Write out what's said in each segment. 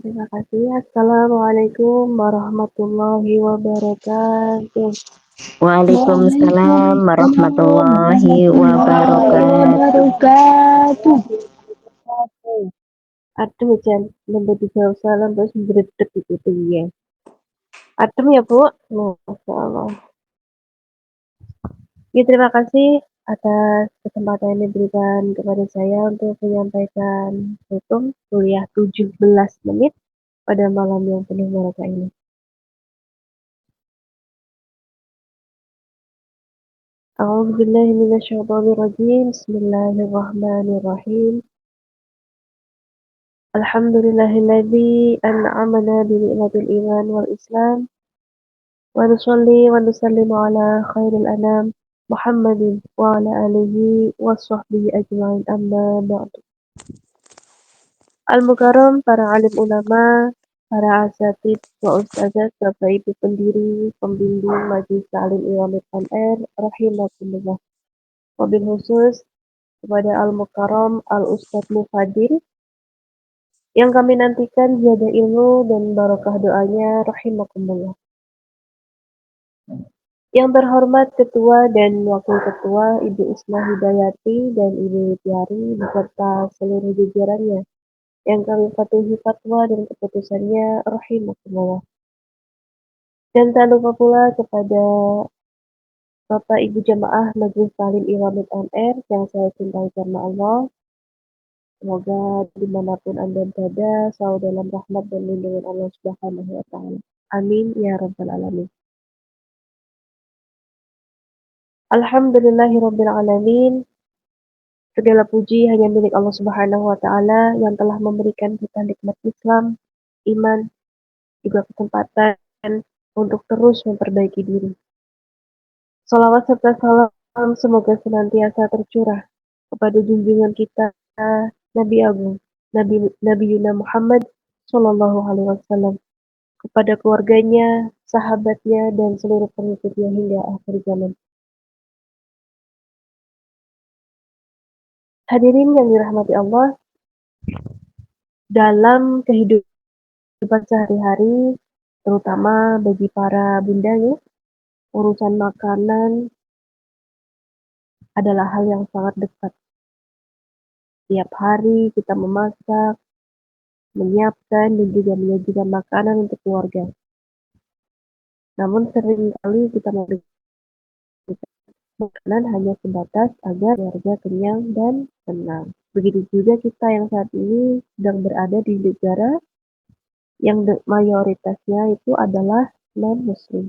Terima kasih. Assalamualaikum warahmatullahi wabarakatuh. Waalaikumsalam Waalaikumsalam warahmatullahi warahmatullahi wabarakatuh. wabarakatuh. Aduh, Jan, lembut dijawab salam terus berdek gitu ya. Adem ya, Bu? Masya Allah. Ya, terima kasih atas kesempatan yang diberikan kepada saya untuk menyampaikan hukum kuliah 17 menit pada malam yang penuh barokah ini. أعوذ بالله من الشيطان الرجيم بسم الله الرحمن الرحيم الحمد لله الذي أنعمنا بنعمة الإيمان والإسلام ونصلي ونسلم على خير الأنام محمد وعلى آله وصحبه أجمعين أما بعد. Al-Mukarram, para alim ulama, para asatid wa ustazat, bapak ibu pendiri, pembimbing Majelis Ta'lim Ilmu MR, rahimakumullah. Wabil khusus kepada Al-Mukarram Al-Ustadz Mufadil yang kami nantikan jaga ilmu dan barokah doanya rahimakumullah. Yang terhormat Ketua dan Wakil Ketua Ibu Isma Hidayati dan Ibu Tiari beserta seluruh jajarannya yang kami patuhi fatwa dan keputusannya rahimakumullah. Dan tak lupa pula kepada Bapak Ibu Jamaah Majelis Ta'lim Ilmu MR yang saya cintai karena Allah. Semoga dimanapun Anda berada selalu dalam rahmat dan lindungan Allah Subhanahu wa Ta'ala. Amin ya Rabbal Alamin. Alhamdulillahirabbil alamin. Segala puji hanya milik Allah Subhanahu wa Ta'ala yang telah memberikan kita nikmat Islam, iman, juga kesempatan untuk terus memperbaiki diri. Salawat serta salam semoga senantiasa tercurah kepada junjungan kita Nabi Agung, Nabi Yuna Muhammad Sallallahu Alaihi Wasallam, kepada keluarganya, sahabatnya, dan seluruh pengikutnya hingga akhir zaman. Hadirin yang dirahmati Allah, dalam kehidupan sehari-hari, terutama bagi para bunda ya, urusan makanan adalah hal yang sangat dekat. Tiap hari kita memasak, menyiapkan, dan juga menyajikan makanan untuk keluarga. Namun seringkali kita memberikan makanan hanya sebatas agar keluarga kenyang dan tenang. Begitu juga kita yang saat ini sedang berada di negara yang mayoritasnya itu adalah non-muslim.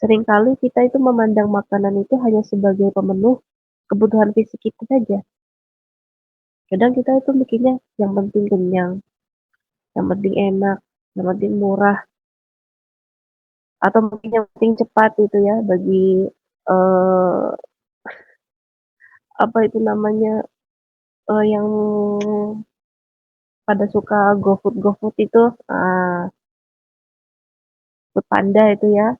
Seringkali kita itu memandang makanan itu hanya sebagai pemenuh kebutuhan fisik kita saja. Kadang kita itu mikirnya yang penting kenyang, yang penting enak, yang penting murah, atau mungkin yang penting cepat itu ya bagi eh, apa itu namanya yang pada suka GoFood itu Food Panda itu ya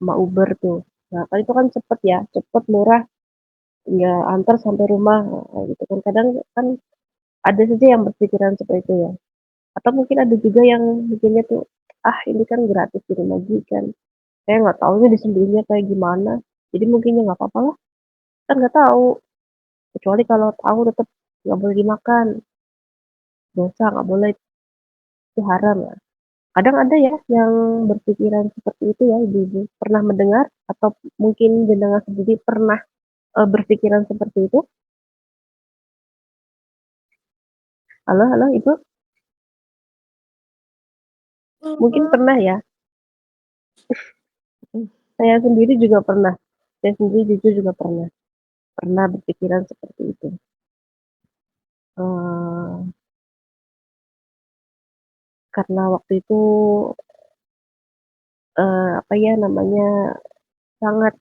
sama Uber tuh. Nah, kan itu kan cepet ya, cepet murah, nggak antar sampai rumah gitu kan. Kadang kan ada saja yang berpikiran seperti itu ya. Atau mungkin ada juga yang mikirnya tuh, ah ini kan gratis di rumah kan. Saya nggak tahu ini disembelihnya kayak gimana. Jadi mungkin ya nggak apa-apa lah. Kan nggak tahu. Kecuali kalau tahu tetap nggak boleh dimakan. Dosa nggak boleh, itu haram ya. Kadang ada ya yang berpikiran seperti itu ya ibu-ibu. Pernah mendengar atau mungkin jenengan sendiri pernah berpikiran seperti itu? Halo, halo Ibu. Mungkin pernah ya. Saya sendiri juga pernah. Saya sendiri jujur juga pernah. Pernah berpikiran seperti itu. Eh, karena waktu itu apa ya namanya sangat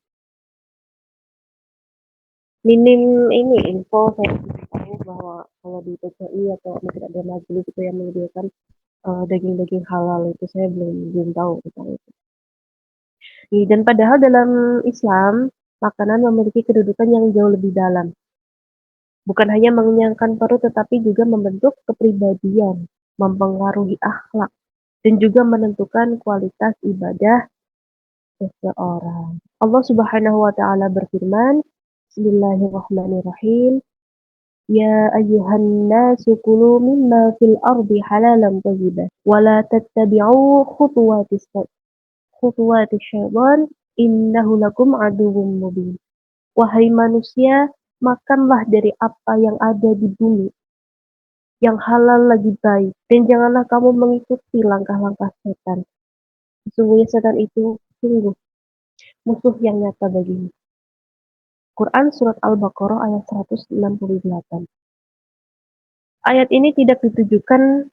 minim ini info saya tahu bahwa kalau di PCI atau mungkin ada majelis itu yang menyediakan daging-daging halal itu saya belum tahu tentang itu. Dan padahal dalam Islam makanan memiliki kedudukan yang jauh lebih dalam. Bukan hanya mengenyangkan perut tetapi juga membentuk kepribadian. mempengaruhi akhlak, dan juga menentukan kualitas ibadah seseorang. Allah Subhanahu wa taala berfirman, Bismillahirrahmanirrahim. Ya ayyuhan nasu kulu mimma fil ardi halalan thayyiban wa la tattabi'u khutuwatis syaitan innahu lakum aduwwum mubin. Wahai manusia, makanlah dari apa yang ada di bumi, yang halal lagi baik, dan janganlah kamu mengikuti langkah-langkah setan. Sesungguhnya setan itu sungguh musuh yang nyata bagimu. Quran Surat Al-Baqarah ayat 168. Ayat ini tidak ditujukan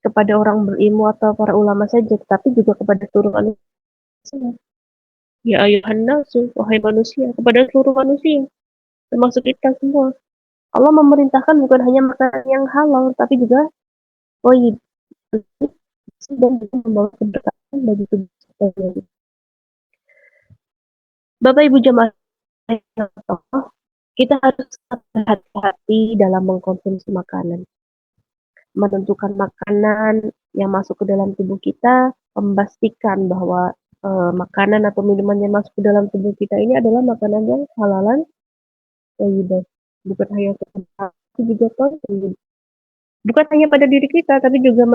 kepada orang berilmu atau para ulama saja, tetapi juga kepada seluruh manusia. Ya ayuhan nasu, wahai manusia, kepada seluruh manusia, termasuk kita semua. Allah memerintahkan bukan hanya makanan yang halal, tapi juga thayyib, dan juga membawa keberkahan bagi tubuh kita. Bapak Ibu jemaah yang Allah, kita harus berhati-hati dalam mengkonsumsi makanan. Menentukan makanan yang masuk ke dalam tubuh kita, memastikan bahwa makanan atau minuman yang masuk ke dalam tubuh kita ini adalah makanan yang halalan thayyiban. Bukan hanya tapi juga thayyib. Bukan hanya pada diri kita, tapi juga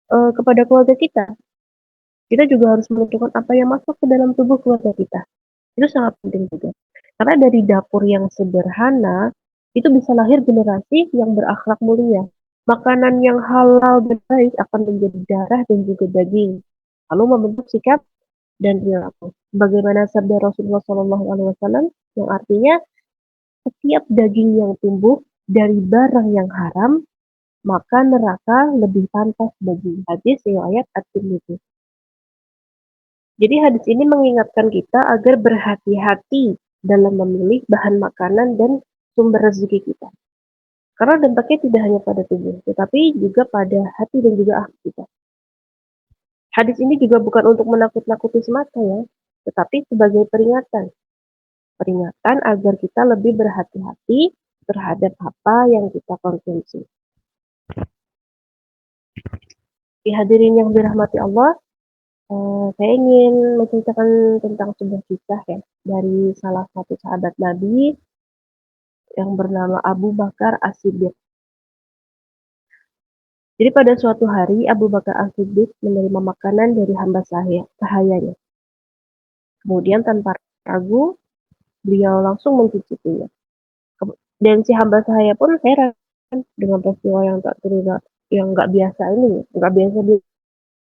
kepada keluarga kita. Kita juga harus menentukan apa yang masuk ke dalam tubuh keluarga kita. Itu sangat penting juga. Karena dari dapur yang sederhana, itu bisa lahir generasi yang berakhlak mulia. Makanan yang halal dan baik akan menjadi darah dan juga daging. Lalu membentuk sikap dan perilaku. Bagaimana sabda Rasulullah SAW yang artinya setiap daging yang tumbuh dari barang yang haram, maka neraka lebih pantas bagi. Hadis riwayat At-Tirmidzi. Jadi hadis ini mengingatkan kita agar berhati-hati dalam memilih bahan makanan dan sumber rezeki kita. Karena dampaknya tidak hanya pada tubuh, tetapi juga pada hati dan juga akal kita. Hadis ini juga bukan untuk menakut-nakuti semata ya, tetapi sebagai peringatan. Peringatan agar kita lebih berhati-hati terhadap apa yang kita konsumsi. Hadirin yang dirahmati Allah, saya ingin menceritakan tentang sebuah kisah ya dari salah satu sahabat Nabi yang bernama Abu Bakar As-Siddiq. Jadi pada suatu hari Abu Bakar As-Siddiq menerima makanan dari hamba sahayanya. Kemudian tanpa ragu, beliau langsung mencicipinya. Dan si hamba sahaya pun heran dengan peristiwa yang tak terduga, yang nggak biasa ini, nggak biasa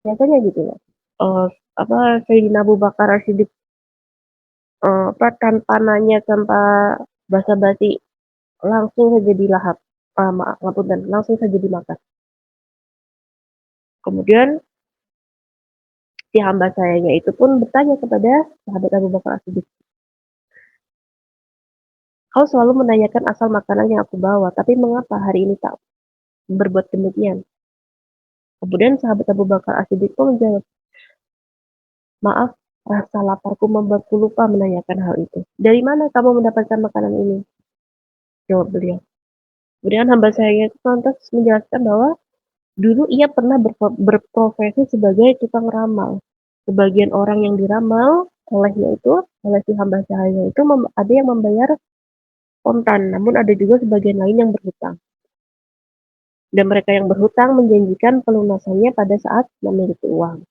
biasanya gitu ya. Uh, Sayyidina Abu Bakar As-Siddiq tanpa nanya, tanpa basa-basi, langsung saja dilahap. Dan langsung saja dimakan. Kemudian si hamba sayanya itu pun bertanya kepada sahabat Abu Bakar As-Siddiq, kau selalu menanyakan asal makanan yang aku bawa, tapi mengapa hari ini tak berbuat demikian? Kemudian sahabat Abu Bakar As-Siddiq pun menjawab, maaf, rasa laparku membuatku lupa menanyakan hal itu. Dari mana kamu mendapatkan makanan ini? Jawab beliau. Kemudian hamba sayanya itu lantas menjelaskan bahwa dulu ia pernah berprofesi sebagai tukang ramal. Sebagian orang yang diramal oleh si hamba sahaya itu ada yang membayar kontan, namun ada juga sebagian lain yang berhutang. Dan mereka yang berhutang menjanjikan pelunasannya pada saat memiliki uang.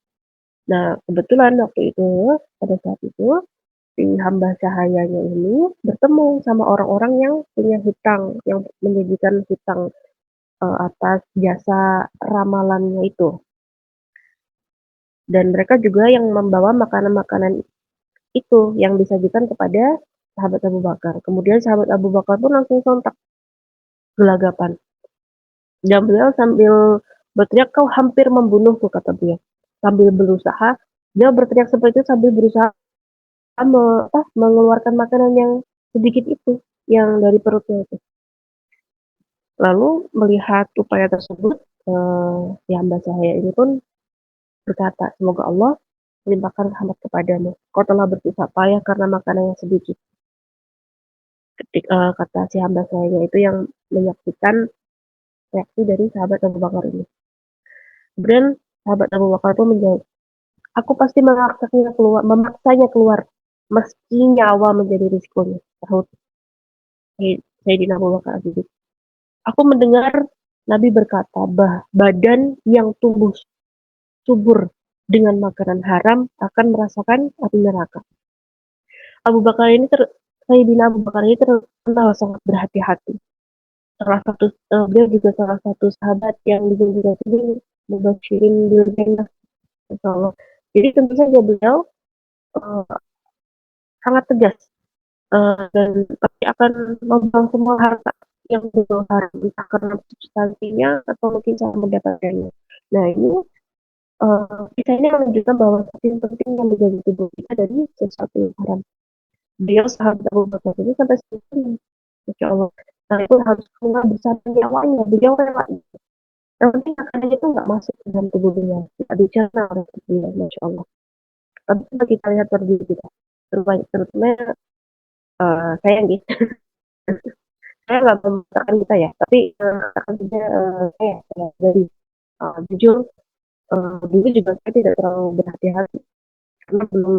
Nah, kebetulan pada saat itu, si hamba sahayanya ini bertemu sama orang-orang yang punya hutang, yang menjanjikan hutang atas jasa ramalannya itu. Dan mereka juga yang membawa makanan-makanan itu yang disajikan kepada sahabat Abu Bakar. Kemudian sahabat Abu Bakar pun langsung sontak gelagapan. Dan beliau sambil berteriak, kau hampir membunuhku, kata beliau. Sambil berusaha, dia berteriak seperti itu sambil berusaha mengeluarkan makanan yang sedikit itu, yang dari perutnya itu. Lalu melihat upaya tersebut, si hamba sahaya ini pun berkata, semoga Allah melimpahkan rahmat kepadamu. Kau telah bersusah payah karena makanan yang sedikit. Kata si hamba sahaya itu yang menyaksikan reaksi dari sahabat Abu Bakar ini. Kemudian sahabat Abu Bakar itu menjawab, aku pasti memaksanya keluar, meski nyawa menjadi risikonya. Sahut Sayyidina Abu Bakar Siddiq. Aku mendengar Nabi berkata, badan yang tumbuh subur dengan makanan haram akan merasakan api neraka. Abu Bakar ini Sayyidina Abu Bakar ini terkenal sangat berhati-hati. Salah satu Beliau juga salah satu sahabat yang dijanjikan ini mubasyirin bil jannah, insyaallah. Jadi tentu saja beliau uh, sangat tegas dan pasti akan membuang semua harta yang beliau haram, entah karena substansinya atau mungkin cara mendapatkannya. Nah ini kita ini menunjukkan bahwa saking pentingnya menjaga tubuh kita dari sesuatu yang haram. Beliau sahabat Abu Bakar ini sampai segini, Masya Allah. Nah itu harus rela bersama nyawanya, beliau rela. Yang penting makanannya itu nggak masuk ke dalam tubuh beliau, tidak dicerna oleh tubuh beliau, Masya Allah. Tapi kalau kita lihat pada diri kita, terutama saya gitu, saya nggak memaksakan kita ya, tapi akan saja saya dari jujur dulu juga saya tidak terlalu berhati-hati karena belum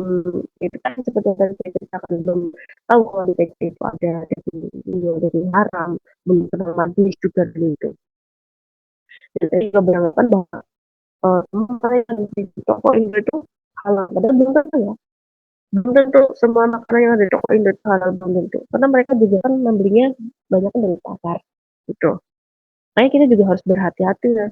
itu kan seperti yang tadi saya ceritakan belum tahu kalau di PKP itu ada dari haram, belum pernah majelis juga dulu itu. Jadi saya juga beranggapan bahwa semua yang di toko Indo itu halal, padahal belum tentu ya. Belum tentu semua makanan yang ada di toko Indo itu halal, belum tentu. Karena mereka juga kan membelinya banyak dari pasar gitu. Makanya kita juga harus berhati-hati ya.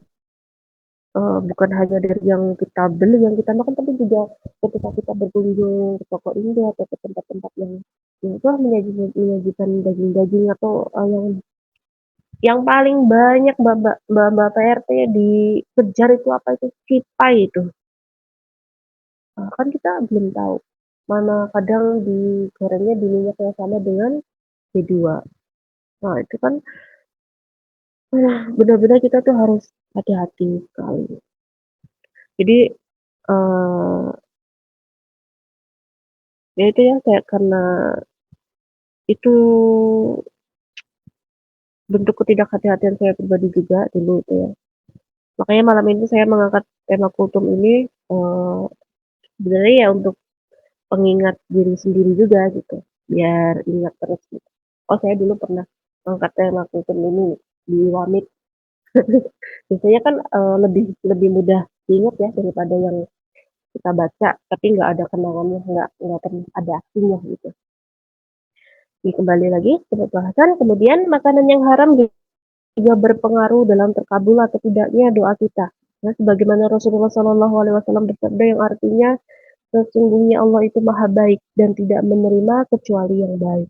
Bukan hanya dari yang kita beli, yang kita makan, tapi juga ketika kita berkunjung ke toko Indo atau ke tempat-tempat yang itu menyajikan daging-daging atau yang paling banyak mbak PRT dikejar itu apa itu cipai itu. Kan kita belum tahu mana kadang digorengnya di minyak yang sama dengan B2. Nah itu kan benar-benar kita tuh harus hati-hati sekali. Jadi eh ya itu ya kayak karena itu bentuk ketidakhati-hatian saya pribadi juga dulu itu ya. Makanya malam ini saya mengangkat tema kultum ini sebenarnya ya untuk pengingat diri sendiri juga gitu, biar ingat terus gitu. Oh saya dulu pernah mengangkat tema kultum ini di Wamit. Biasanya kan lebih lebih mudah diingat ya daripada yang kita baca, tapi nggak ada kenangannya, nggak pernah ada aksinya gitu. Ini kembali lagi ke pembahasan. Kemudian makanan yang haram juga berpengaruh dalam terkabul atau tidaknya doa kita. Nah, sebagaimana Rasulullah Shallallahu Alaihi Wasallam bersabda yang artinya sesungguhnya Allah itu maha baik dan tidak menerima kecuali yang baik.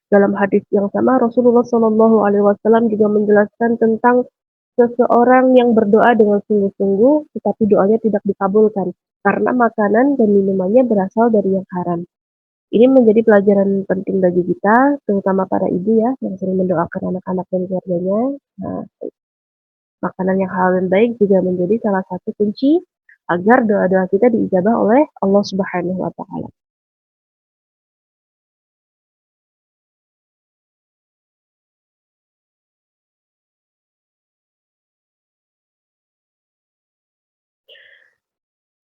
Dalam hadis yang sama Rasulullah Shallallahu Alaihi Wasallam juga menjelaskan tentang seseorang yang berdoa dengan sungguh-sungguh tetapi doanya tidak dikabulkan karena makanan dan minumannya berasal dari yang haram. Ini menjadi pelajaran penting bagi kita, terutama para ibu ya, yang sering mendoakan anak-anak dan keluarganya. Nah, makanan yang halal dan baik juga menjadi salah satu kunci agar doa-doa kita diijabah oleh Allah Subhanahu wa taala.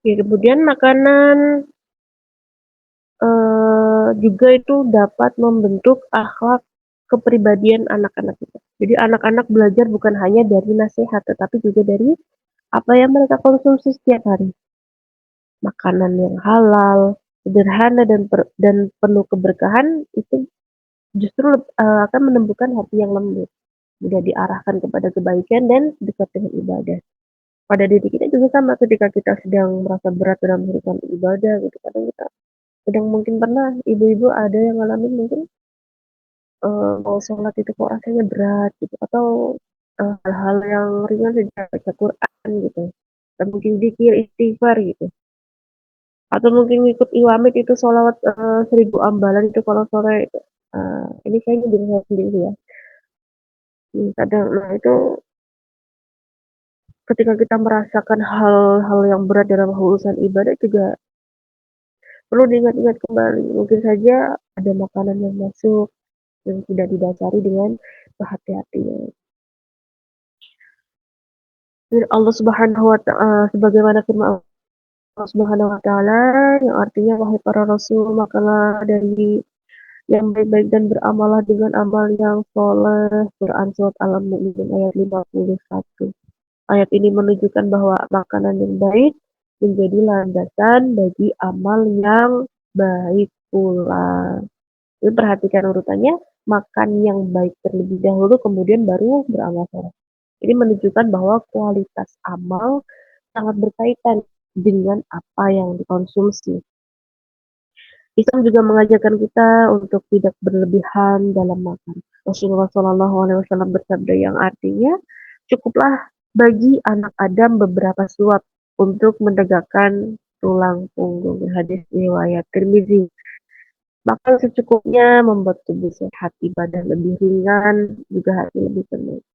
Oke, kemudian makanan juga itu dapat membentuk akhlak kepribadian anak-anak kita. Jadi anak-anak belajar bukan hanya dari nasihat, tetapi juga dari apa yang mereka konsumsi setiap hari. Makanan yang halal, sederhana dan penuh keberkahan itu justru akan menemukan hati yang lembut, mudah diarahkan kepada kebaikan dan dekat dengan ibadah. Pada diri kita juga sama ketika kita sedang merasa berat dalam urusan ibadah gitu, kadang kita sedang mungkin pernah ibu-ibu ada yang ngalamin mungkin mau sholat itu kok rasanya berat gitu atau hal-hal yang ringan saja baca Quran gitu atau mungkin zikir istighfar gitu atau mungkin ikut iwamit itu sholawat 1000 ambalan itu kalau sore itu. Ini kayaknya diri saya sendiri ya. Kadang nah itu ketika kita merasakan hal-hal yang berat dalam urusan ibadah juga perlu diingat-ingat kembali. Mungkin saja ada makanan yang masuk yang tidak didasari dengan kehati-hatian. Allah Subhanahu wa Ta'ala sebagaimana firman Allah Subhanahu wa Ta'ala yang artinya wahai para rasul makalah dari yang baik-baik dan beramalah dengan amal yang soleh. Quran Surat Al-Mu'minun ayat 51. Ayat ini menunjukkan bahwa makanan yang baik menjadi landasan bagi amal yang baik pula. Jadi perhatikan urutannya, makan yang baik terlebih dahulu, kemudian baru beramal soleh. Ini menunjukkan bahwa kualitas amal sangat berkaitan dengan apa yang dikonsumsi. Islam juga mengajarkan kita untuk tidak berlebihan dalam makan. Rasulullah SAW bersabda yang artinya, cukuplah bagi anak Adam beberapa suap untuk menegakkan tulang punggung. Hadis riwayat Tirmizi. Makan secukupnya membuat tubuh sehat, ibadah lebih ringan, juga hati lebih tenang.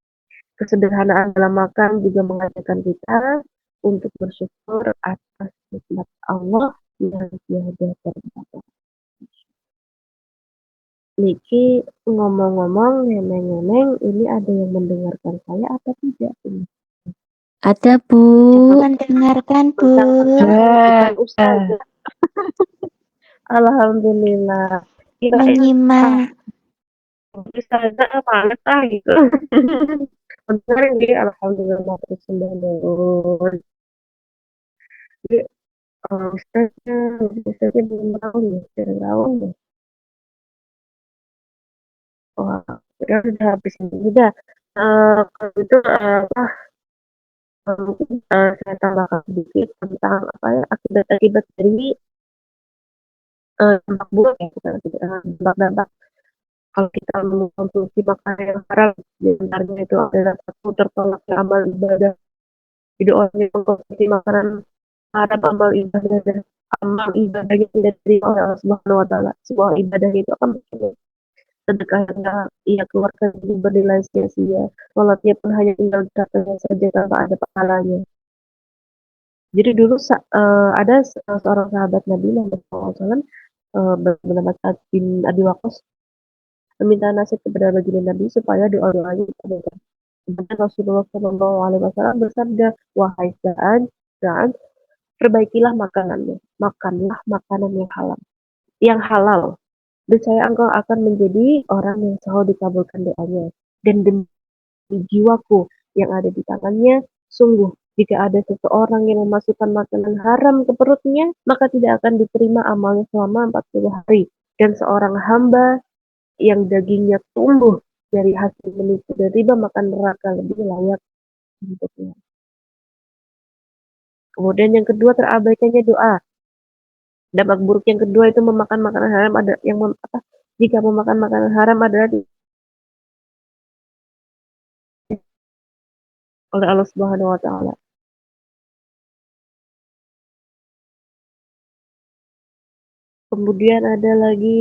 Kesederhanaan dalam makan juga mengajarkan kita untuk bersyukur atas nikmat Allah yang tiada terbatas. Niki ngomong-ngomong, nemeng-nemeng, ini ada yang mendengarkan saya atau tidak ini? Ada, Bu. Coba Mendengarkan, Bu. bukan ustazah. Alhamdulillah. Kirain Menyimak. ustazah males gitu. Benar ini alhamdulillah terus sembuh. Jadi ustaznya belum tahu nih, sudah tahu nih. Wah, udah habis ini udah. Kalau itu mungkin saya tambahkan sedikit tentang apa ya akibat-akibat dari dampak buruk ya kita dampak-dampak kalau kita mengkonsumsi makanan yang haram di antaranya itu adalah satu tertolaknya amal ibadah. Jadi orang yang mengkonsumsi makanan haram amal ibadahnya tidak diterima oleh Allah Subhanahu Wa Taala. Sebuah ibadah itu akan berkurang. Sedekahnya ia keluarkan bernilai sia-sia. Sholatnya pun hanya tinggal dikatakan saja tanpa ada pahalanya. Jadi dulu ada seorang sahabat Nabi Muhammad SAW bernama Sa'ad bin Abi Waqqas meminta nasihat kepada baginda Nabi supaya doa-doanya dikabulkan. Kemudian Rasulullah SAW bersabda, wahai Sa'ad, Sa'ad, perbaikilah makanannya, makanlah makanan yang halal. Niscaya engkau akan menjadi orang yang selalu dikabulkan doanya. Dan demi jiwaku yang ada di tangannya, sungguh jika ada seseorang yang memasukkan makanan haram ke perutnya, maka tidak akan diterima amalnya selama 40 hari. Dan seorang hamba yang dagingnya tumbuh dari hasil menipu dan riba makan neraka lebih layak untuknya. Kemudian yang kedua terabaikannya doa. Dampak buruk yang kedua itu memakan makanan haram ada yang jika memakan makanan haram adalah oleh Allah Subhanahu wa taala. Kemudian ada lagi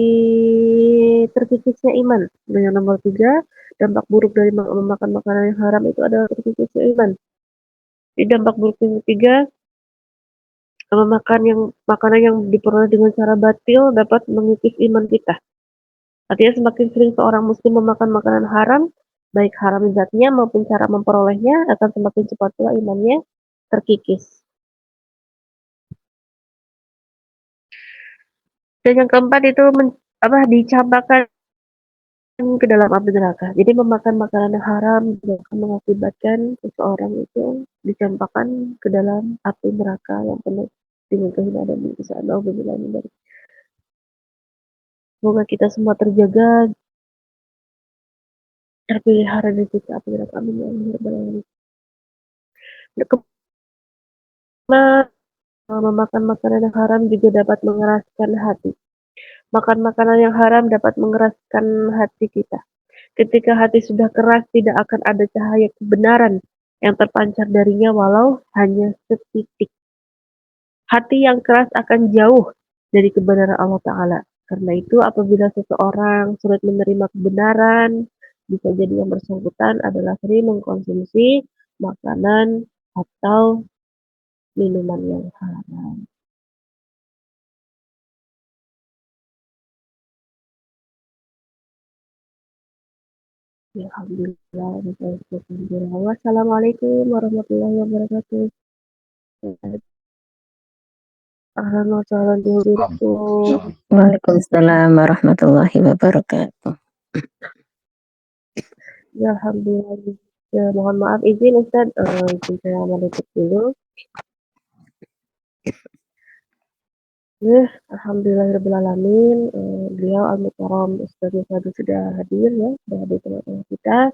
terkikisnya iman. Dan yang nomor 3, dampak buruk dari memakan makanan yang haram itu adalah terkikisnya iman. Di dampak buruk yang ketiga, makanan yang diperoleh dengan cara batil dapat mengikis iman kita. Artinya semakin sering seorang muslim memakan makanan haram, baik haram zatnya maupun cara memperolehnya, akan semakin cepat pula imannya terkikis. Dan yang keempat itu dicampakkan ke dalam api neraka. Jadi memakan makanan yang haram juga akan mengakibatkan seseorang itu dicampakkan ke dalam api neraka yang penuh dengan kehinaan dan kesusahan. Semoga kita semua terjaga, terpelihara dari siksa api neraka. Amin ya rabbal alamin. Memakan makanan yang haram juga dapat mengeraskan hati. Makan makanan yang haram dapat mengeraskan hati kita. Ketika hati sudah keras, tidak akan ada cahaya kebenaran yang terpancar darinya walau hanya setitik. Hati yang keras akan jauh dari kebenaran Allah Ta'ala. Karena itu apabila seseorang sulit menerima kebenaran, bisa jadi yang bersangkutan adalah sering mengkonsumsi makanan atau minuman yang haram. Alhamdulillah, alhamdulillah. Assalamualaikum warahmatullahi wabarakatuh. Ahlan wa sahlan bihadirikum. Waalaikumsalam warahmatullahi wabarakatuh. Ya, alhamdulillah. Ya, mohon maaf izin Ustaz, izin saya menutup dulu. Alhamdulillahirabbil alamin. Beliau Al-Mukarram Ustaz Musa sudah hadir ya, sudah hadir di tengah-tengah kita.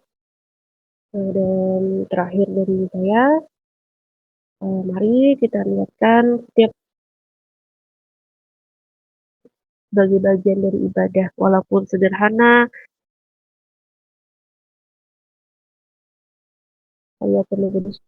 Dan terakhir dari saya, mari kita niatkan setiap sebagai bagian dari ibadah, walaupun sederhana, saya perlu berdoa.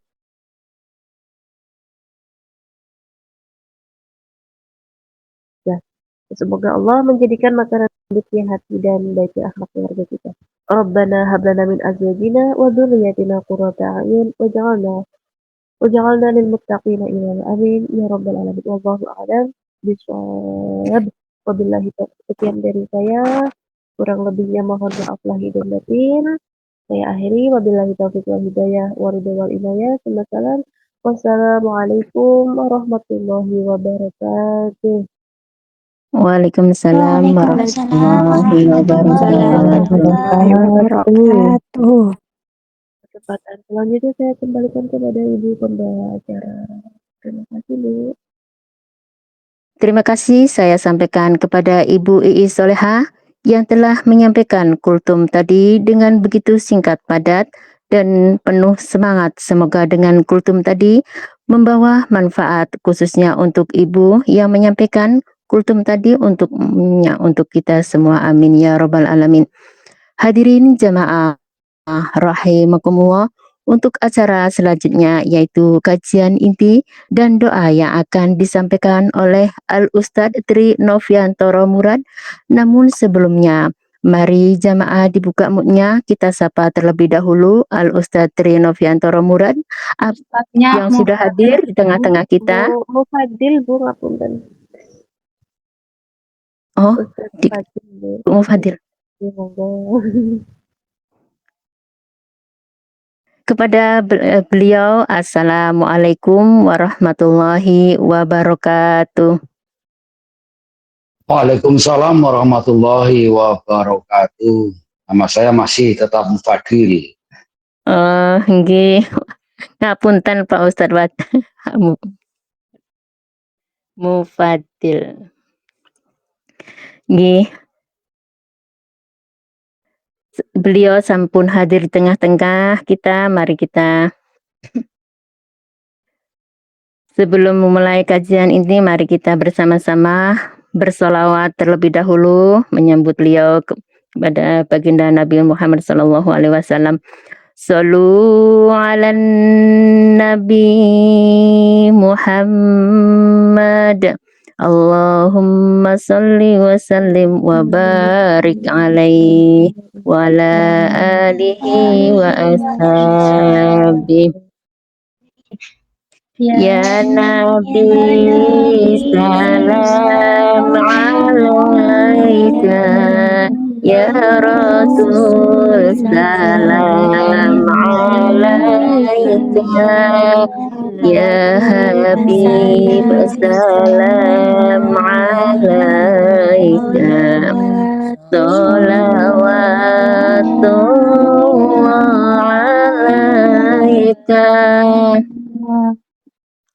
Semoga Allah menjadikan makanan baiknya hati dan baiknya akhlak keluarga kita. Rabbana hab lana min azwajina wa dzurriyyatina qurrata a'yun waj'alna lil muttaqina imama. Amin ya rabbal alamin. Wallahu a'lam bishawab. Wabillahi taufiq. Sekian dari saya. Kurang lebihnya mohon maaf lahir dan batin. Saya akhiri wabillahi taufiq wal hidayah wa ridha wal inayah. Wassalamualaikum warahmatullahi wabarakatuh. Waalaikumsalam warahmatullahi wabarakatuh. wabarakatuh. Kesempatan selanjutnya saya kembalikan kepada Ibu pembawa acara. Terima kasih, Bu. Terima kasih saya sampaikan kepada Ibu Iis Soleha yang telah menyampaikan kultum tadi dengan begitu singkat, padat, dan penuh semangat. Semoga dengan kultum tadi membawa manfaat khususnya untuk Ibu yang menyampaikan kultum tadi untuk kita semua. Amin ya robbal alamin. Hadirin jamaah rahimakumullah, untuk acara selanjutnya yaitu kajian inti dan doa yang akan disampaikan oleh Al-Ustadz Tri Noviantoro Murad. Namun sebelumnya, mari jamaah dibuka muknya, kita sapa terlebih dahulu Al-Ustadz Tri Noviantoro Murad yang sudah hadir di tengah-tengah kita. Mau Fadil, Bu, ngapunten. Oh, Ustaz Fadil, Bu. Bu Fadil. Ya, monggo. Kepada beliau, Assalamualaikum warahmatullahi wabarakatuh. Waalaikumsalam warahmatullahi wabarakatuh. Nama saya masih tetap Fadil. Nggih, ngapunten Pak Ustadz Mufadil. Nggih. Beliau sampun hadir di tengah-tengah kita, mari kita sebelum memulai kajian ini, mari kita bersama-sama bersolawat terlebih dahulu menyambut beliau kepada baginda Nabi Muhammad SAW. Sallu ala Nabi Muhammad. Allahumma salli wa sallim wa barik alaihi wa ala alihi wa ashabihi. Ya Nabi salam alaika, ya Rasul salam alaika, ya Habib salam alaika, salawatullah alaika.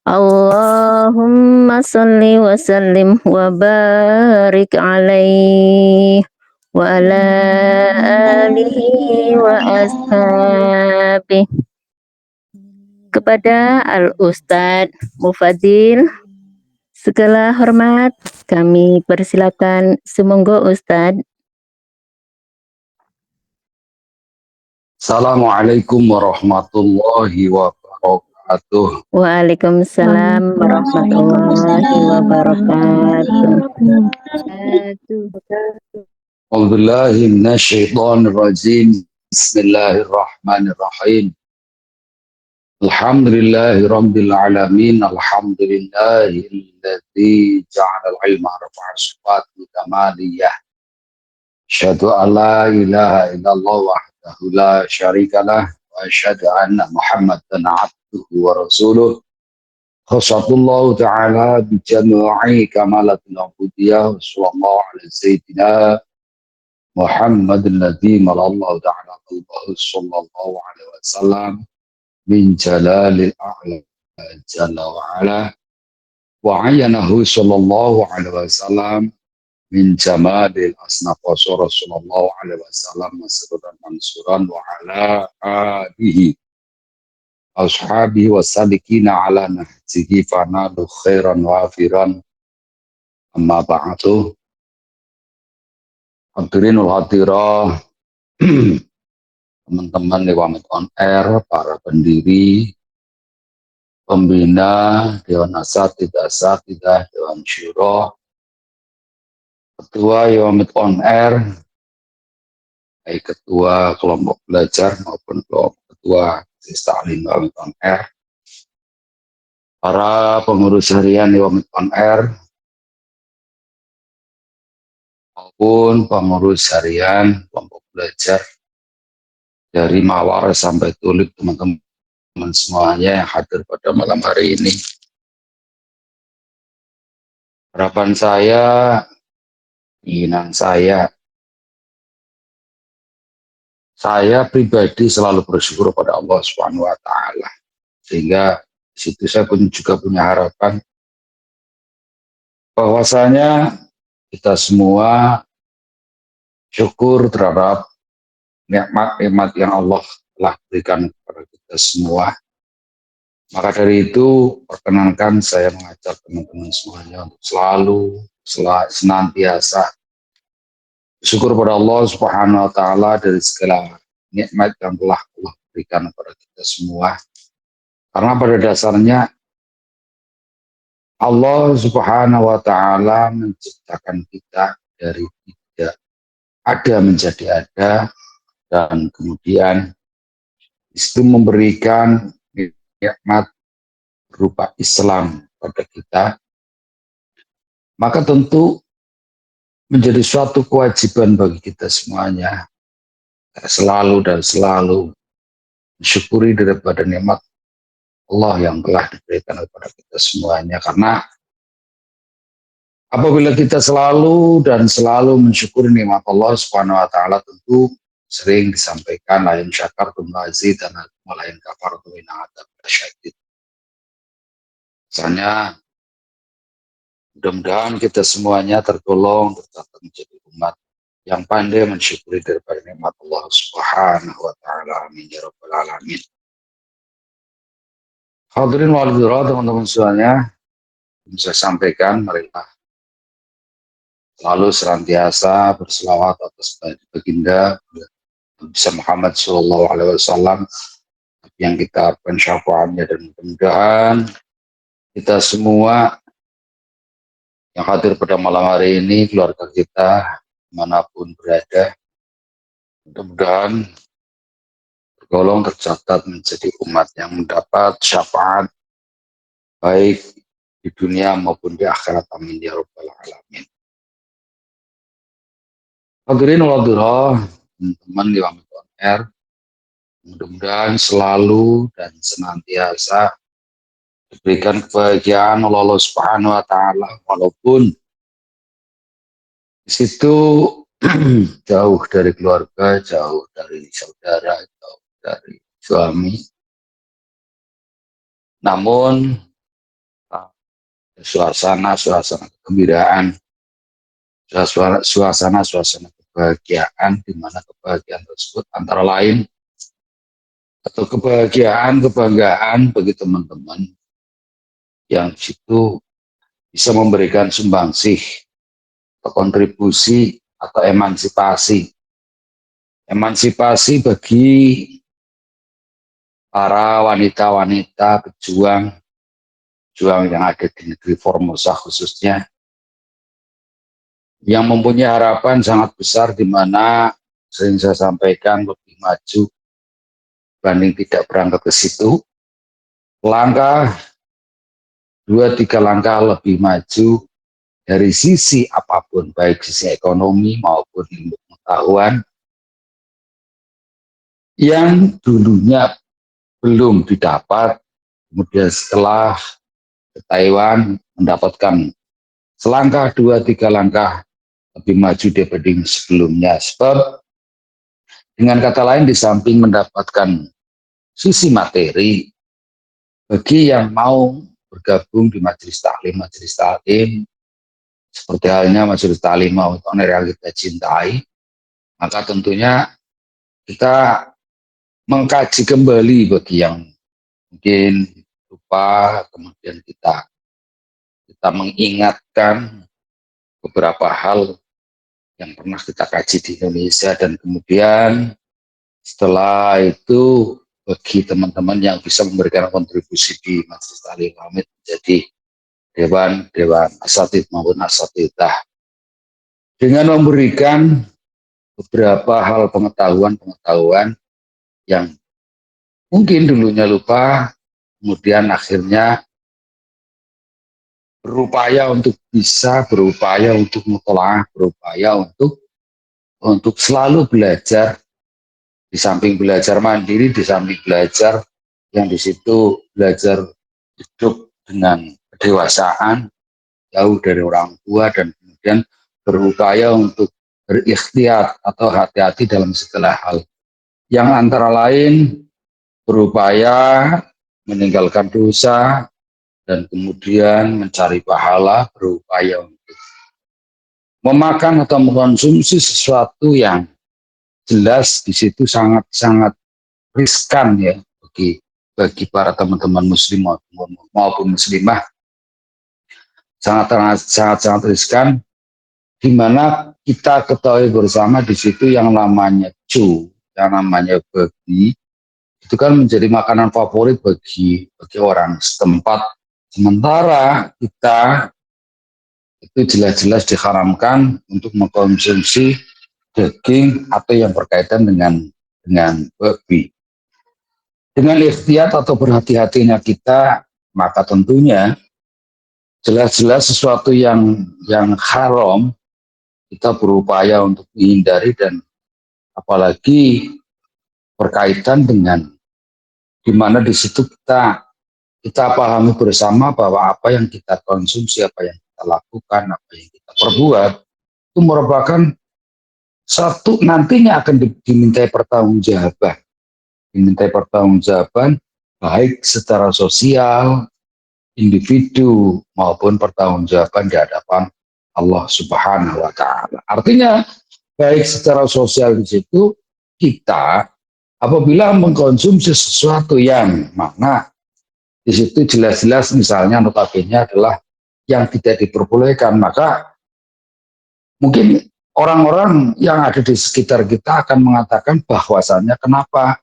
Allahumma salli wa sallim wa barik alaihi wa ala alihi wa ashabihi. Kepada Al-Ustadz Mufadil, segala hormat kami persilakan. Sumangga Ustadz. Assalamualaikum warahmatullahi wabarakatuh. Waalaikumsalam warahmatullahi wabarakatuh. A'udzubillahi minasyaitonir rajim. Bismillahirrahmanirrahim. Alhamdulillahi rabbil alamin. Alhamdulillahilladzi ja'ala al-ilma rafa'a sifati kamaliyah. Asyhadu an la ilaha illallah wahdahu la syarikalah wa asyhadu anna Muhammadan abduhu wa rasuluh. Khassatullahu ta'ala bi jami'i kamalatil ubudiyah sallallahu alaihi sayyidina Muhammadin ladzi malallahu ta'ala qalbahu sallallahu alaihi wasallam min jalalil a'la jalla wa ala wa ayyanahu sallallahu alaihi wasallam min jamalil asnaf Rasulullah alaihi wasallam masruran mansuran wa ala alihi ashabihi wasalikina ala nahjihi fanalu khairan wafiran amma ba'du. Hadirinul hadirah, teman-teman Lewamit on Air, para pendiri, pembina, Dewan Asatidah, Dewan Syuro, Ketua Lewamit on Air, baik ketua kelompok belajar maupun ketua Taklim Lewamit on Air, para pengurus harian Lewamit on Air, maupun pengurus harian kelompok belajar dari Mawar sampai Tulip, teman-teman semuanya yang hadir pada malam hari ini. Harapan saya, keinginan saya pribadi selalu bersyukur pada Allah Subhanahu wa taala. Sehingga di situ saya pun juga punya harapan bahwasanya kita semua syukur terhadap nikmat-nikmat yang Allah telah berikan kepada kita semua. Maka dari itu, perkenankan saya mengajak teman-teman semuanya untuk senantiasa bersyukur pada Allah Subhanahu wa taala dari segala nikmat yang telah Allah berikan kepada kita semua. Karena pada dasarnya Allah Subhanahu wa taala menciptakan kita dari tidak ada menjadi ada, dan kemudian itu memberikan nikmat berupa Islam pada kita. Maka tentu menjadi suatu kewajiban bagi kita semuanya selalu mensyukuri daripada nikmat Allah yang telah diberikan kepada kita semuanya. Karena apabila kita selalu mensyukuri nikmat Allah Subhanahu wa taala, tentu sering disampaikan lain syakartum lazidan wa lain kafartum inna adzab lasyadid. Misalnya, mudah-mudahan kita semuanya tergolong tercatat menjadi umat yang pandai mensyukuri daripada nikmat Allah Subhanahu wa taala. Amin ya rabbal alamin. Hadirin wal hadirat, teman-teman semuanya, saya sampaikan marilah selalu senantiasa berselawat atas baginda Nabi Muhammad sallallahu alaihi wasallam yang kita harapkan syafaatnya, dan mudah-mudahan kita semua yang hadir pada malam hari ini, keluarga kita dimanapun berada, mudah-mudahan tergolong tercatat menjadi umat yang mendapat syafaat baik di dunia maupun di akhirat. Amin ya rabbal alamin. Hadirin wal hadirat, teman-teman di Lewamit on Air, mudah-mudahan selalu dan senantiasa diberikan kebahagiaan oleh Allah Subhanahu wa taala, walaupun di situ jauh dari keluarga, jauh dari saudara, jauh dari suami. Namun suasana kegembiraan, suasana kebahagiaan, di mana kebahagiaan tersebut antara lain atau kebanggaan bagi teman-teman yang situ bisa memberikan sumbangsih atau kontribusi atau emansipasi bagi para wanita-wanita pejuang yang ada di negeri Formosa khususnya, yang mempunyai harapan sangat besar, di mana sering saya sampaikan lebih maju banding tidak berangkat ke situ, langkah 2-3 langkah lebih maju dari sisi apapun, baik sisi ekonomi maupun ilmu pengetahuan yang dulunya belum didapat, kemudian setelah ke Taiwan mendapatkan selangkah, dua, tiga langkah lebih maju dibanding sebelumnya. Sebab dengan kata lain, di samping mendapatkan sisi materi, bagi yang mau bergabung di majelis taklim, seperti halnya majelis taklim Mautone yang kita cintai, maka tentunya kita mengkaji kembali bagi yang mungkin lupa, kemudian kita mengingatkan beberapa hal yang pernah kita kaji di Indonesia, dan kemudian setelah itu bagi teman-teman yang bisa memberikan kontribusi di Majelis Taklim Hamid menjadi dewan asatid maupun asatidah dengan memberikan beberapa hal pengetahuan yang mungkin dulunya lupa, kemudian akhirnya berupaya untuk mutolaah, berupaya untuk selalu belajar, di samping belajar mandiri, di samping belajar yang di situ belajar hidup dengan kedewasaan, jauh dari orang tua, dan kemudian berupaya untuk berikhtiar atau hati-hati dalam segala hal. Yang antara lain berupaya meninggalkan dosa, dan kemudian mencari pahala, berupaya untuk memakan atau mengkonsumsi sesuatu yang jelas di situ sangat-sangat riskan ya bagi para teman-teman muslim maupun muslimah, sangat riskan, di mana kita ketahui bersama di situ yang namanya yang namanya babi, itu kan menjadi makanan favorit bagi orang setempat. Sementara kita itu jelas-jelas diharamkan untuk mengkonsumsi daging atau yang berkaitan dengan babi. Dengan ikhtiar atau berhati-hatinya kita, maka tentunya jelas-jelas sesuatu yang haram kita berupaya untuk menghindari, dan apalagi berkaitan dengan di mana di situ kita pahami bersama bahwa apa yang kita konsumsi, apa yang kita lakukan, apa yang kita perbuat itu merupakan satu nantinya akan dimintai pertanggungjawaban baik secara sosial, individu, maupun pertanggungjawaban di hadapan Allah Subhanahu wa taala. Artinya baik secara sosial di situ kita apabila mengkonsumsi sesuatu yang mana di situ jelas-jelas misalnya notabene adalah yang tidak diperbolehkan, maka mungkin orang-orang yang ada di sekitar kita akan mengatakan bahwasannya kenapa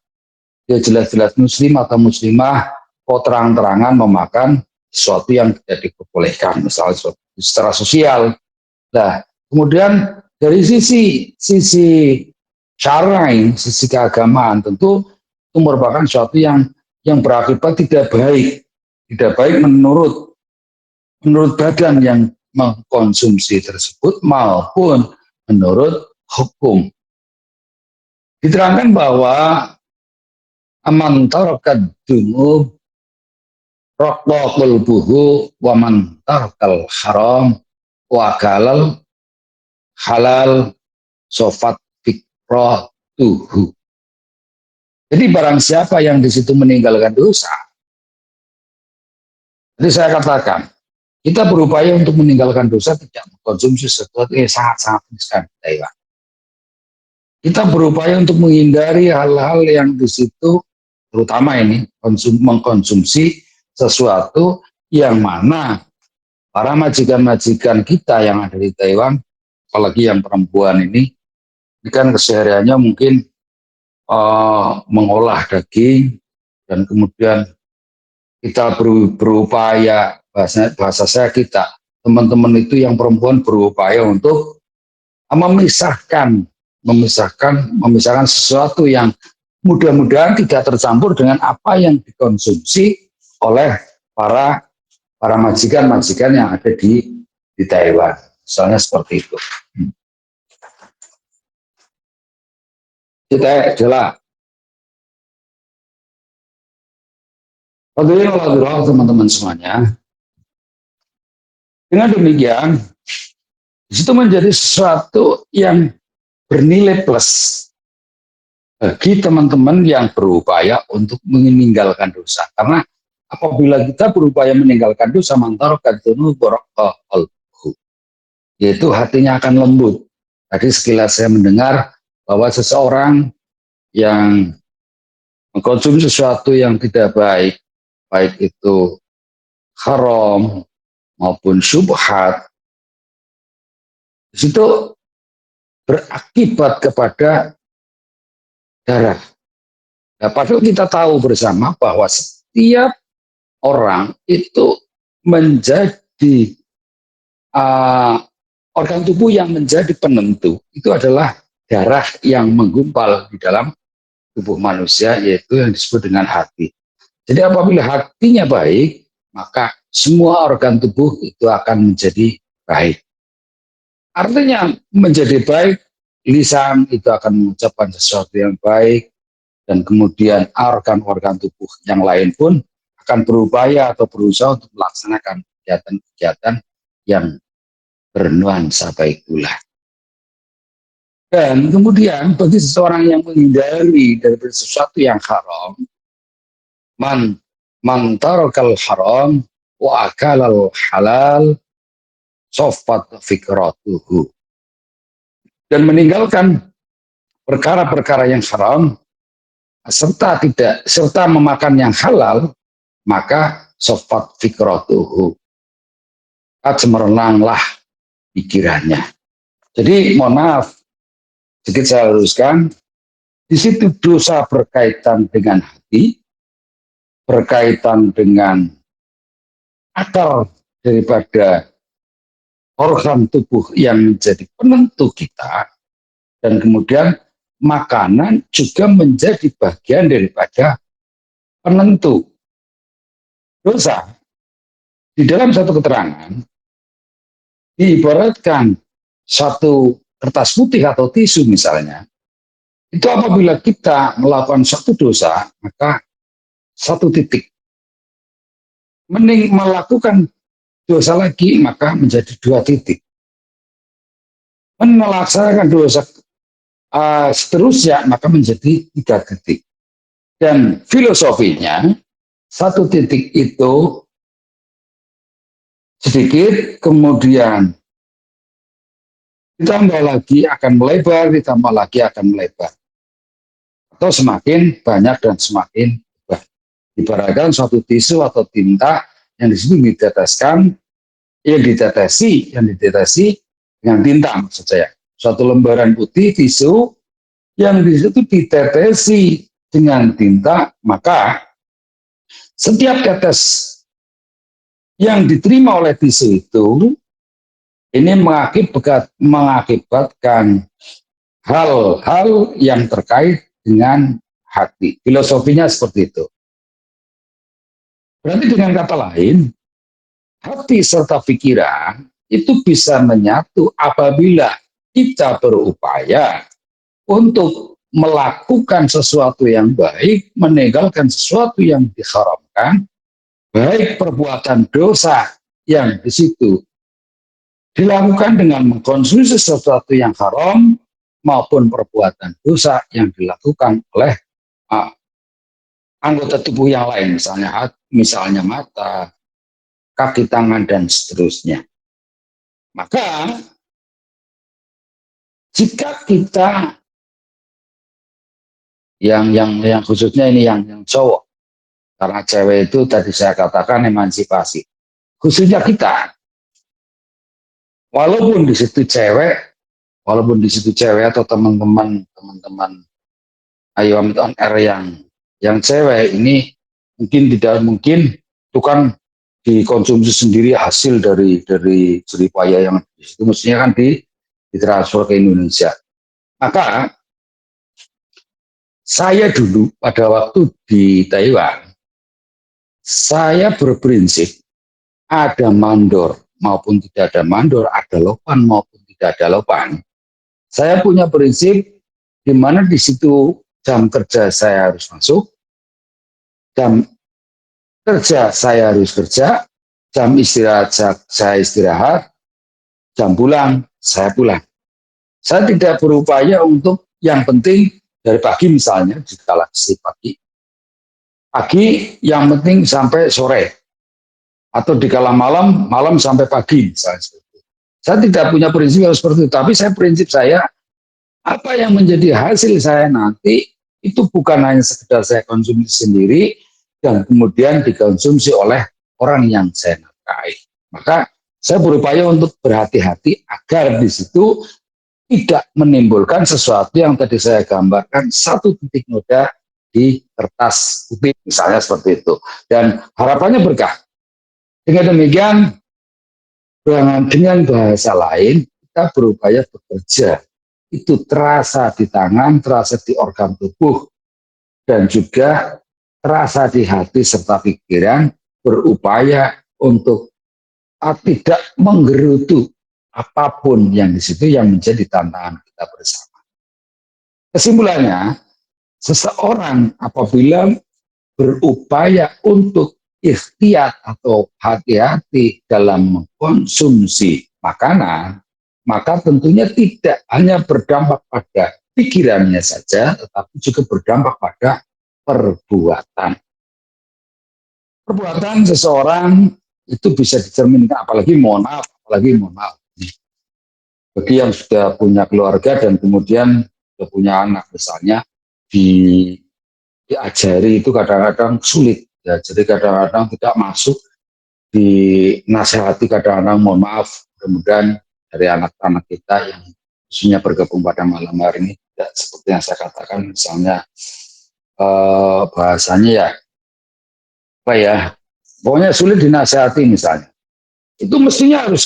dia jelas-jelas muslim atau muslimah kok terang-terangan memakan sesuatu yang tidak diperbolehkan, misalnya secara sosial. Nah, kemudian dari sisi syar'i, sisi keagamaan, tentu itu merupakan sesuatu yang berakibat tidak baik menurut badan yang mengkonsumsi tersebut maupun menurut hukum. Diterangkan bahwa aman tarakad dunub raqqa qalbuhu wa man tarakal haram wa galal halal sofat fikratuhu. Jadi barang siapa yang di situ meninggalkan dosa, jadi saya katakan, kita berupaya untuk meninggalkan dosa, tidak mengkonsumsi sesuatu yang sangat-sangat riskan. Kita berupaya untuk menghindari hal-hal yang di situ, terutama ini mengkonsumsi sesuatu yang mana para majikan-majikan kita yang ada di Taiwan, apalagi yang perempuan ini kan kesehariannya mungkin mengolah daging, dan kemudian kita berupaya, bahasa saya kita, teman-teman itu yang perempuan berupaya untuk memisahkan sesuatu yang mudah-mudahan tidak tercampur dengan apa yang dikonsumsi oleh para majikan-majikan yang ada di Taiwan. Misalnya seperti itu. Kita adalah teman-teman semuanya. Dengan demikian, itu menjadi sesuatu yang bernilai plus bagi teman-teman yang berupaya untuk meninggalkan dosa. Karena apabila kita berupaya meninggalkan dosa, yaitu hatinya akan lembut. Tadi sekilas saya mendengar bahwa seseorang yang mengkonsumsi sesuatu yang tidak baik, baik itu haram maupun syubhat, itu berakibat kepada darah. Nah, padahal kita tahu bersama bahwa setiap orang itu menjadi organ tubuh yang menjadi penentu itu adalah darah yang menggumpal di dalam tubuh manusia, yaitu yang disebut dengan hati. Jadi apabila hatinya baik, maka semua organ tubuh itu akan menjadi baik. Artinya menjadi baik, lisan itu akan mengucapkan sesuatu yang baik, dan kemudian organ-organ tubuh yang lain pun akan berupaya atau berusaha untuk melaksanakan kegiatan-kegiatan yang bernuansa baik pula. Dan kemudian bagi seseorang yang menghindari dari sesuatu yang haram, man tarakal haram wa akalal halal sofat fikratuhu. Dan meninggalkan perkara-perkara yang haram serta memakan yang halal, maka sofat fikratuhu, cemerlanglah pikirannya. Jadi mohon maaf, sedikit saya luruskan, di situ dosa berkaitan dengan hati, berkaitan dengan akal daripada organ tubuh yang menjadi penentu kita, dan kemudian makanan juga menjadi bagian daripada penentu. Dosa di dalam satu keterangan diibaratkan satu kertas putih atau tisu misalnya, itu apabila kita melakukan satu dosa, maka satu titik. Mending melakukan dosa lagi, maka menjadi dua titik. Melaksanakan dosa seterusnya, maka menjadi tiga titik. Dan filosofinya, satu titik itu sedikit, kemudian ditambah lagi akan melebar, ditambah lagi akan melebar. Atau semakin banyak dan semakin lebar. Ibaratkan suatu tisu atau tinta yang di situ diteteskan, yang ditetesi dengan tinta maksud saya. Suatu lembaran putih tisu yang di situ ditetesi dengan tinta, maka setiap tetes yang diterima oleh tisu itu ini mengakibatkan hal-hal yang terkait dengan hati. Filosofinya seperti itu. Berarti dengan kata lain, hati serta pikiran itu bisa menyatu apabila kita berupaya untuk melakukan sesuatu yang baik, meninggalkan sesuatu yang diharamkan, baik perbuatan dosa yang di situ dilakukan dengan mengkonsumsi sesuatu yang haram maupun perbuatan dosa yang dilakukan oleh anggota tubuh yang lain, misalnya mata, kaki, tangan, dan seterusnya. Maka jika kita yang khususnya ini yang cowok, karena cewek itu tadi saya katakan emansipasi, khususnya kita, walaupun di situ cewek atau teman-teman Ayo Amit on Air yang cewek ini mungkin itu kan dikonsumsi sendiri hasil dari jeripaya yang itu mestinya kan ditransfer ke Indonesia. Maka saya dulu pada waktu di Taiwan, saya berprinsip ada mandor maupun tidak ada mandor, ada lopan maupun tidak ada lopan. Saya punya prinsip di mana di situ jam kerja saya harus masuk, jam kerja saya harus kerja, jam istirahat saya istirahat, jam pulang saya pulang. Saya tidak berupaya untuk yang penting dari pagi misalnya, di kala pagi yang penting sampai sore, atau di kala malam, malam sampai pagi misalnya. Saya tidak punya prinsip yang seperti itu, tapi saya prinsip saya, apa yang menjadi hasil saya nanti, itu bukan hanya sekedar saya konsumsi sendiri, dan kemudian dikonsumsi oleh orang yang saya nafkahi. Maka saya berupaya untuk berhati-hati agar di situ tidak menimbulkan sesuatu yang tadi saya gambarkan, satu titik noda di kertas putih misalnya seperti itu. Dan harapannya berkah. Dengan demikian, dengan bahasa lain, kita berupaya bekerja. Itu terasa di tangan, terasa di organ tubuh, dan juga terasa di hati serta pikiran, berupaya untuk tidak menggerutu apapun yang di situ yang menjadi tantangan kita bersama. Kesimpulannya, seseorang apabila berupaya untuk ikhtiar atau hati-hati dalam mengkonsumsi makanan, maka tentunya tidak hanya berdampak pada pikirannya saja, tetapi juga berdampak pada perbuatan. Perbuatan seseorang itu bisa dicerminkan, apalagi mohon maaf, bagi yang sudah punya keluarga dan kemudian sudah punya anak misalnya, di diajari itu kadang-kadang sulit ya, jadi kadang-kadang tidak masuk, dinasehati kadang-kadang mohon maaf, kemudian dari anak-anak kita yang khususnya bergabung pada malam hari ini tidak seperti yang saya katakan misalnya, bahasanya ya apa ya, pokoknya sulit dinasehati misalnya, itu mestinya harus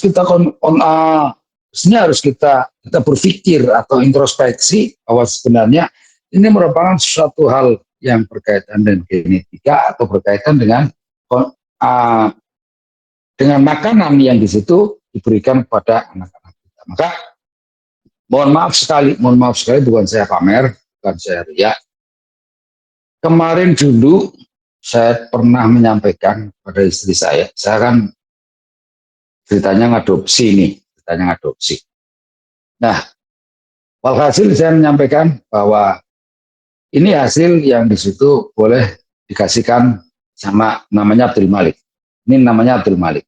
mestinya harus kita berpikir atau introspeksi bahwa sebenarnya ini merupakan suatu hal yang berkaitan dengan genetika atau berkaitan uh, dengan makanan yang di situ diberikan kepada anak-anak kita. Maka mohon maaf sekali, bukan saya pamer, bukan saya riak. Kemarin dulu saya pernah menyampaikan pada istri saya kan ceritanya ngadopsi nih, ceritanya ngadopsi. Nah, walhasil saya menyampaikan bahwa ini hasil yang di situ boleh dikasihkan sama namanya Abdul Malik. Ini namanya Abdul Malik.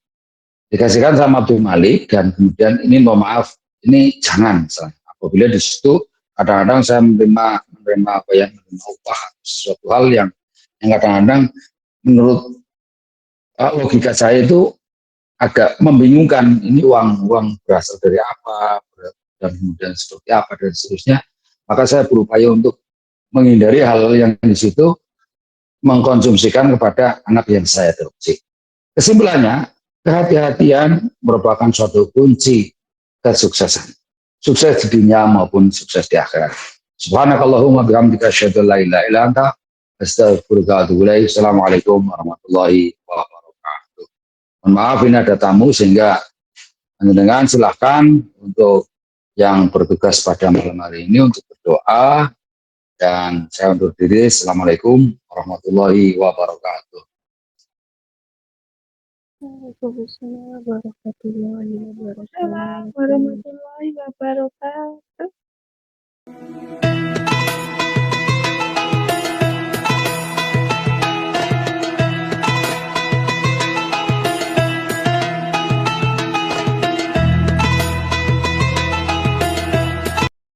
Dikasihkan sama Abdul Malik dan kemudian ini mohon maaf, ini jangan misalnya. Apabila di situ kadang-kadang saya menerima apa yang menerima upah sesuatu hal yang kadang-kadang menurut logika saya itu agak membingungkan, ini uang berasal dari apa dan kemudian seperti apa dan seterusnya. Maka saya berupaya untuk menghindari hal yang di situ mengkonsumsikan kepada anak yang saya adopsi. Kesimpulannya, kehati-hatian merupakan suatu kunci kesuksesan, sukses di dunia maupun sukses di akhirat. Subhanakallahumma bihamdika asyhadu an la ilaha illa anta astaghfiruka wa atubu ilaik. Assalamualaikum warahmatullahi wabarakatuh. Mohon maaf ini ada tamu sehingga dengan silahkan untuk yang bertugas pada malam hari ini untuk berdoa, dan saya undur diri. Assalamualaikum warahmatullahi wabarakatuh. Waalaikumsalam warahmatullahi wabarakatuh. Warahmatullahi wabarakatuh.